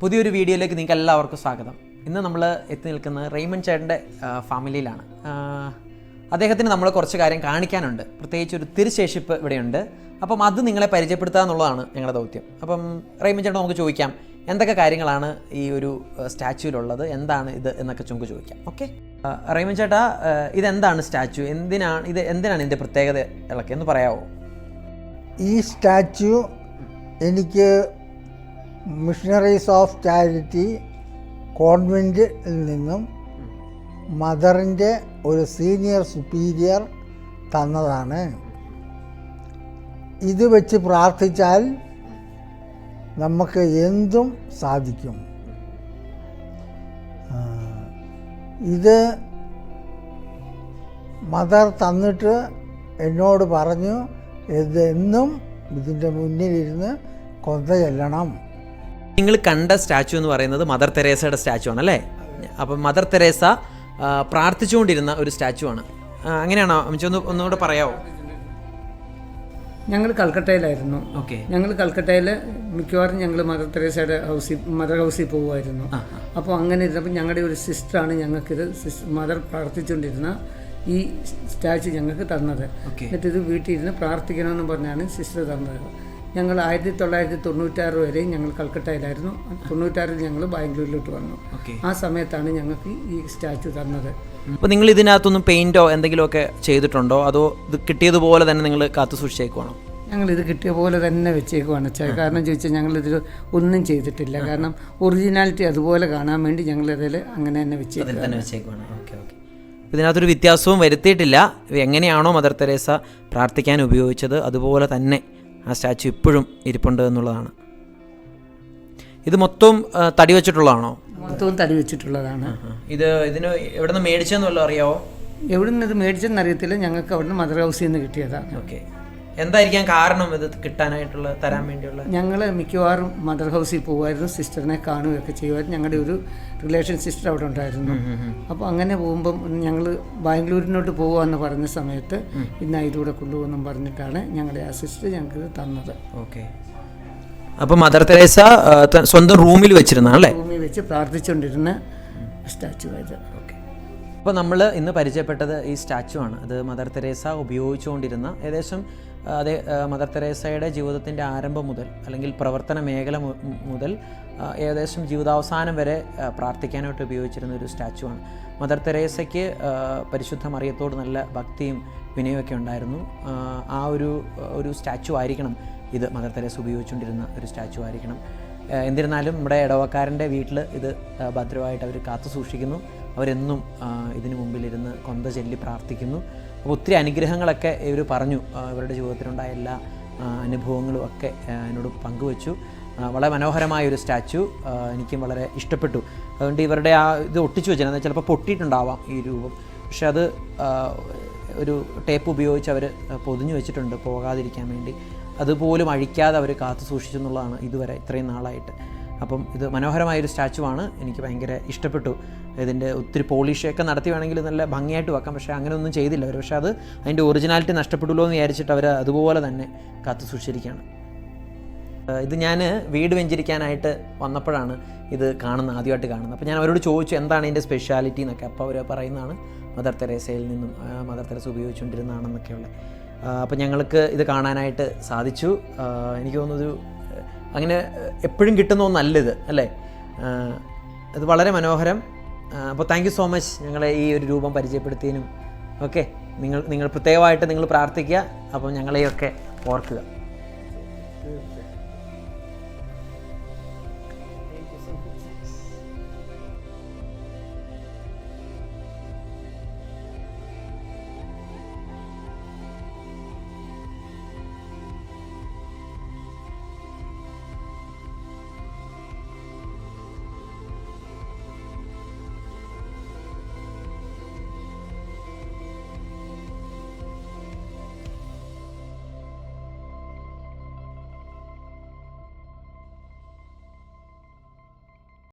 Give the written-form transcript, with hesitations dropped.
പുതിയൊരു വീഡിയോയിലേക്ക് നിങ്ങൾക്ക് എല്ലാവർക്കും സ്വാഗതം. ഇന്ന് നമ്മൾ എത്തി നിൽക്കുന്നത് റെയ്മൺ ചേട്ടൻ്റെ ഫാമിലിയിലാണ്. അദ്ദേഹത്തിന് നമ്മൾ കുറച്ച് കാര്യം കാണിക്കാനുണ്ട്. പ്രത്യേകിച്ച് ഒരു തിരുശേഷിപ്പ് ഇവിടെയുണ്ട്. അപ്പം അത് നിങ്ങളെ പരിചയപ്പെടുത്തുക എന്നുള്ളതാണ് ഞങ്ങളുടെ ദൗത്യം. അപ്പം റെയ്മൺ ചേട്ടൻ നമുക്ക് ചോദിക്കാം, എന്തൊക്കെ കാര്യങ്ങളാണ് ഈ ഒരു സ്റ്റാച്യൂവിലുള്ളത്, എന്താണ് ഇത് എന്നൊക്കെ ചുങ്ക് ചോദിക്കാം. ഓക്കെ, റെയ്മൺ ചേട്ടാ, ഇതെന്താണ് സ്റ്റാച്യു, എന്തിനാണ് ഇതിൻ്റെ പ്രത്യേകത ഇളക്കി എന്ന് പറയാമോ? ഈ സ്റ്റാച്യു എനിക്ക് മിഷണറീസ് ഓഫ് ചാരിറ്റി കോൺവെൻറ്റിൽ നിന്നും മദറിൻ്റെ ഒരു സീനിയർ സുപ്പീരിയർ തന്നതാണ്. ഇത് വെച്ച് പ്രാർത്ഥിച്ചാൽ നമുക്ക് എന്തും സാധിക്കും. ഇത് മദർ തന്നിട്ട് എന്നോട് പറഞ്ഞു, ഇതെന്നും ഇതിൻ്റെ മുന്നിലിരുന്ന് കൊന്ത ചെല്ലണം. നിങ്ങൾ കണ്ട സ്റ്റാച്യു എന്ന് പറയുന്നത് മദർ തെരേസയുടെ സ്റ്റാച്യു ആണല്ലേ? അപ്പം മദർ തെരേസ പ്രാർത്ഥിച്ചുകൊണ്ടിരുന്ന ഒരു സ്റ്റാച്യു ആണ്. അങ്ങനെയാണോ? ഒന്നുകൂടെ പറയാമോ? ഞങ്ങൾ കൽക്കട്ടയിലായിരുന്നു. ഓക്കെ, ഞങ്ങൾ കൽക്കട്ടയിൽ മിക്കവാറും ഞങ്ങൾ മദർ തെരേസയുടെ മദർ ഹൗസിൽ പോകുമായിരുന്നു. അപ്പോൾ അങ്ങനെ ഇരുന്നപ്പോൾ ഞങ്ങളുടെ ഒരു സിസ്റ്ററാണ് ഞങ്ങൾക്കിത് മദർ പ്രാർത്ഥിച്ചുകൊണ്ടിരുന്ന ഈ സ്റ്റാച്യു ഞങ്ങൾക്ക് തന്നത്. എന്നിട്ടിത് വീട്ടിൽ ഇരുന്ന് പ്രാർത്ഥിക്കണമെന്ന് പറഞ്ഞാണ് സിസ്റ്റർ തന്നത്. ഞങ്ങൾ 1996 വരെ ഞങ്ങൾ കൽക്കട്ടയിലായിരുന്നു. 96 ഞങ്ങൾ ബാംഗ്ലൂരിലോട്ട് വന്നു. ആ സമയത്താണ് ഞങ്ങൾക്ക് ഈ സ്റ്റാച്യു തന്നത്. അപ്പോൾ നിങ്ങൾ ഇതിനകത്തൊന്നും പെയിൻറ്റോ എന്തെങ്കിലുമൊക്കെ ചെയ്തിട്ടുണ്ടോ, അതോ ഇത് കിട്ടിയതുപോലെ തന്നെ നിങ്ങൾ കാത്തു സൂക്ഷിച്ചേക്കുവാണോ? ഞങ്ങളിത് കിട്ടിയ പോലെ തന്നെ വെച്ചേക്കുവാണ്. കാരണം ചോദിച്ചാൽ ഞങ്ങളിതിൽ ഒന്നും ചെയ്തിട്ടില്ല. കാരണം ഒറിജിനാലിറ്റി അതുപോലെ കാണാൻ വേണ്ടി ഞങ്ങളിതിൽ അങ്ങനെ തന്നെ വെച്ചേക്കുവാണ്. ഓക്കെ ഓക്കെ, ഇതിനകത്തൊരു വ്യത്യാസവും വരുത്തിയിട്ടില്ല. എങ്ങനെയാണോ മദർ തെരേസ പ്രാർത്ഥിക്കാൻ ഉപയോഗിച്ചത് അതുപോലെ തന്നെ ആ സ്റ്റാച്യു ഇപ്പോഴും ഇരിപ്പുണ്ട് എന്നുള്ളതാണ്. ഇത് മൊത്തം തടി വെച്ചിട്ടുള്ളതാണോ? മൊത്തവും തടി വെച്ചിട്ടുള്ളതാണ്. ഇതിന് എവിടെ നിന്ന് മേടിച്ചെന്ന് വല്ലതും അറിയാവോ? എവിടെ നിന്ന് ഇത് മേടിച്ചെന്ന് അറിയത്തില്ല. ഞങ്ങൾക്ക് അവിടെ നിന്ന് മദർ ഹൗസിൽ നിന്ന് കിട്ടിയതാണ്. ഓക്കെ, എന്തായിരിക്കാം കാരണം ഇത് കിട്ടാനായിട്ടുള്ള, തരാൻ വേണ്ടിയുള്ള? ഞങ്ങൾ മിക്കവാറും മദർ ഹൗസിൽ പോകുമായിരുന്നു, സിസ്റ്ററിനെ കാണുകയൊക്കെ ചെയ്യുമായിരുന്നു. ഞങ്ങളുടെ ഒരു റിലേഷൻ സിസ്റ്റർ അവിടെ ഉണ്ടായിരുന്നു. അപ്പോൾ അങ്ങനെ പോകുമ്പം ഞങ്ങൾ ബാംഗ്ലൂരിനോട്ട് പോകുകയെന്ന് പറഞ്ഞ സമയത്ത് ഇന്ന് ഇതിലൂടെ കൊണ്ടുപോകുമെന്നും പറഞ്ഞിട്ടാണ് ഞങ്ങളുടെ ആ സിസ്റ്റർ ഞങ്ങൾക്ക് തന്നത്. ഓക്കെ, അപ്പോൾ മദർ തെരേസ സ്വന്തം റൂമിൽ വെച്ചിരുന്നല്ലേ? റൂമിൽ വെച്ച് പ്രാർത്ഥിച്ചുകൊണ്ടിരുന്ന സ്റ്റാച്യു ആയത്. ഓക്കെ, അപ്പോൾ നമ്മൾ ഇന്ന് പരിചയപ്പെട്ടത് ഈ സ്റ്റാച്യു ആണ്. അത് മദർ തെരേസ ഉപയോഗിച്ചുകൊണ്ടിരുന്ന, ഏകദേശം അതേ മദർ തെരേസയുടെ ജീവിതത്തിൻ്റെ ആരംഭം മുതൽ, അല്ലെങ്കിൽ പ്രവർത്തന മേഖല മുതൽ ഏകദേശം ജീവിതാവസാനം വരെ പ്രാർത്ഥിക്കാനായിട്ട് ഉപയോഗിച്ചിരുന്ന ഒരു സ്റ്റാച്യു ആണ്. മദർ തെരേസയ്ക്ക് പരിശുദ്ധ മറിയത്തോട് നല്ല ഭക്തിയും വിനയമൊക്കെ ഉണ്ടായിരുന്നു. ആ ഒരു സ്റ്റാച്യു ആയിരിക്കണം ഇത്. മദർ തെരേസ ഉപയോഗിച്ചുകൊണ്ടിരുന്ന ഒരു സ്റ്റാച്യു ആയിരിക്കണം. എന്നിരുന്നാലും നമ്മുടെ ഇടവക്കാരൻ്റെ വീട്ടിൽ ഇത് ഭദ്രമായിട്ട് അവർ കാത്തു സൂക്ഷിക്കുന്നു. അവരെന്നും ഇതിനു മുമ്പിലിരുന്ന് കൊന്ത ചൊല്ലി പ്രാർത്ഥിക്കുന്നു. അപ്പോൾ ഒത്തിരി അനുഗ്രഹങ്ങളൊക്കെ ഇവർ പറഞ്ഞു. ഇവരുടെ ജീവിതത്തിലുണ്ടായ എല്ലാ അനുഭവങ്ങളും ഒക്കെ എന്നോട് പങ്കുവച്ചു. വളരെ മനോഹരമായൊരു സ്റ്റാച്യു, എനിക്കും വളരെ ഇഷ്ടപ്പെട്ടു. അതുകൊണ്ട് ഇവരുടെ ഇത് ഒട്ടിച്ചു വെച്ചിരുന്നത് ചിലപ്പോൾ പൊട്ടിയിട്ടുണ്ടാവാം ഈ രൂപം, പക്ഷെ അത് ഒരു ടേപ്പ് ഉപയോഗിച്ച് അവർ പൊതിഞ്ഞു വെച്ചിട്ടുണ്ട് പോകാതിരിക്കാൻ വേണ്ടി. അതുപോലും അഴിക്കാതെ അവർ കാത്തു സൂക്ഷിച്ചു എന്നുള്ളതാണ് ഇതുവരെ ഇത്രയും നാളായിട്ട്. അപ്പം ഇത് മനോഹരമായൊരു സ്റ്റാച്യു ആണ്, എനിക്ക് ഭയങ്കര ഇഷ്ടപ്പെട്ടു. ഇതിൻ്റെ ഒത്തിരി പോളിഷൊക്കെ നടത്തി വേണമെങ്കിൽ നല്ല ഭംഗിയായിട്ട് വെക്കാം, പക്ഷേ അങ്ങനെയൊന്നും ചെയ്തില്ല അവർ. പക്ഷേ അത് അതിൻ്റെ ഒറിജിനാലിറ്റി നഷ്ടപ്പെട്ടുള്ളൂ എന്ന് വിചാരിച്ചിട്ട് അവർ അതുപോലെ തന്നെ കാത്തു സൂക്ഷിച്ചിരിക്കുകയാണ്. ഇത് ഞാൻ വീട് വെഞ്ചരിക്കാനായിട്ട് വന്നപ്പോഴാണ് ഇത് ആദ്യമായിട്ട് കാണുന്നത്. അപ്പോൾ ഞാൻ അവരോട് ചോദിച്ചു എന്താണ് ഇതിൻ്റെ സ്പെഷ്യാലിറ്റി എന്നൊക്കെ. അപ്പോൾ അവർ പറയുന്നതാണ് മദർ തെരേസയിൽ നിന്നും മദർ തെരേസ ഉപയോഗിച്ചുകൊണ്ടിരുന്നതാണെന്നൊക്കെയുള്ള. അപ്പോൾ ഞങ്ങൾക്ക് ഇത് കാണാനായിട്ട് സാധിച്ചു. എനിക്ക് തോന്നുന്നു അങ്ങനെ എപ്പോഴും കിട്ടുന്ന ഒന്നല്ല ഇത്, അല്ലേ? ഇത് വളരെ മനോഹരം. അപ്പോൾ താങ്ക് യു സോ മച്ച് ഞങ്ങളെ ഈ ഒരു രൂപം പരിചയപ്പെടുത്തിയതിനും. ഓക്കെ, നിങ്ങൾ പ്രത്യേകമായിട്ട് നിങ്ങൾ പ്രാർത്ഥിക്കുക. അപ്പം ഞങ്ങളെയൊക്കെ ഓർക്കുക.